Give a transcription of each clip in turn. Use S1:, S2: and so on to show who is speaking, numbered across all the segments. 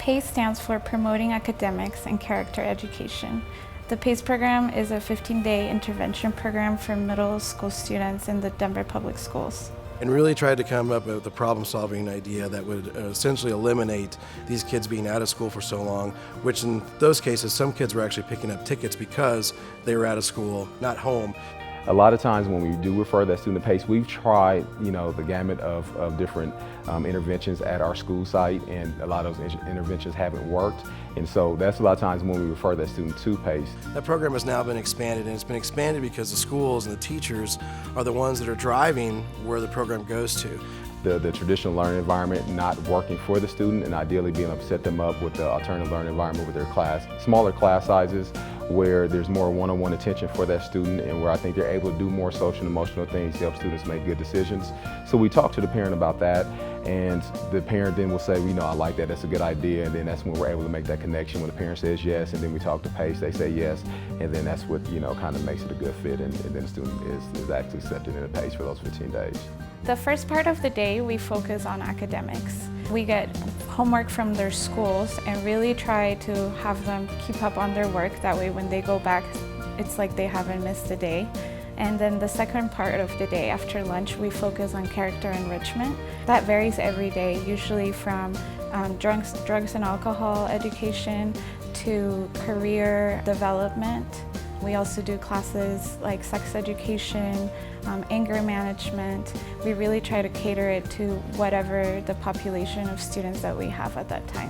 S1: PACE stands for Promoting Academics and Character Education. The PACE program is a 15-day intervention program for middle school students in the Denver Public Schools.
S2: And really tried to come up with a problem-solving idea that would essentially eliminate these kids being out of school for so long, which in those cases, some kids were actually picking up tickets because they were out of school, not home.
S3: A lot of times when we do refer that student to PACE, we've tried, the gamut of different interventions at our school site, and a lot of those interventions haven't worked. And so that's a lot of times when we refer that student to PACE.
S2: That program has now been expanded, and it's been expanded because the schools and the teachers are the ones that are driving where the program goes to.
S3: The traditional learning environment not working for the student, and ideally being able to set them up with the alternative learning environment with their smaller class sizes, where there's more one-on-one attention for that student, and where I think they're able to do more social and emotional things to help students make good decisions. So we talk to the parent about that, and the parent then will say, I like that, that's a good idea, and then that's when we're able to make that connection. When the parent says yes, and then we talk to PACE, they say yes, and then that's what kind of makes it a good fit, and then the student is actually accepted into PACE for those 15 days.
S1: The first part of the day, we focus on academics. We get homework from their schools and really try to have them keep up on their work. That way when they go back, it's like they haven't missed a day. And then the second part of the day, after lunch, we focus on character enrichment. That varies every day, usually from drugs and alcohol education to career development. We also do classes like sex education, anger management. We really try to cater it to whatever the population of students that we have at that time.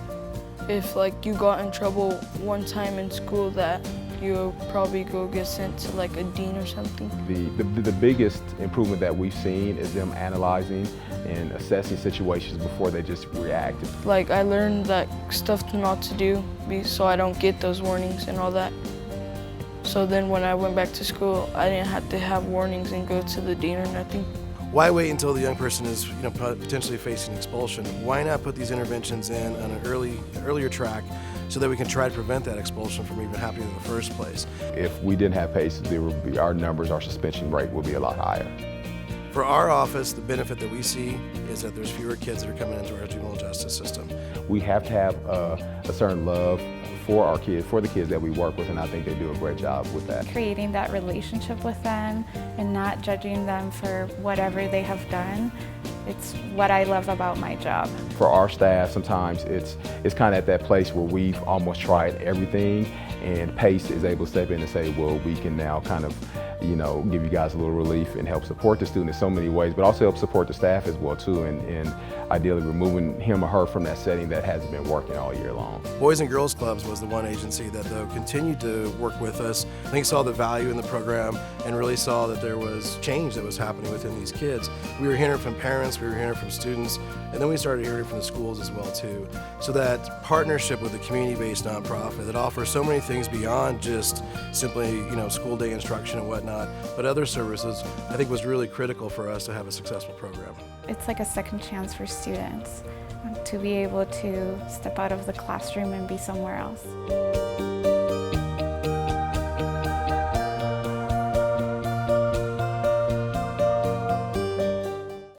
S4: If you got in trouble one time in school, that you'll probably go get sent to a dean or something.
S3: The biggest improvement that we've seen is them analyzing and assessing situations before they just react.
S4: I learned that stuff not to do so I don't get those warnings and all that. So then when I went back to school, I didn't have to have warnings and go to the dean or nothing.
S2: Why wait until the young person is potentially facing expulsion? Why not put these interventions in on an earlier track so that we can try to prevent that expulsion from even happening in the first place?
S3: If we didn't have PACE, our suspension rate would be a lot higher.
S2: For our office, the benefit that we see is that there's fewer kids that are coming into our juvenile justice system.
S3: We have to have a certain love for our kids, for the kids that we work with, and I think they do a great job with that.
S1: Creating that relationship with them and not judging them for whatever they have done. It's what I love about my job.
S3: For our staff, sometimes it's kind of at that place where we've almost tried everything, and PACE is able to step in and say, well, we can now kind of give you guys a little relief and help support the student in so many ways, but also help support the staff as well too, and ideally removing him or her from that setting that hasn't been working all year long.
S2: Boys and Girls Clubs was the one agency that though continued to work with us. I think saw the value in the program and really saw that there was change that was happening within these kids. We were hearing from parents, we were hearing from students, and then we started hearing from the schools as well too. So that partnership with a community-based nonprofit that offers so many things beyond just simply school day instruction and whatnot, but other services, I think was really critical for us to have a successful program.
S1: It's like a second chance for students to be able to step out of the classroom and be somewhere else.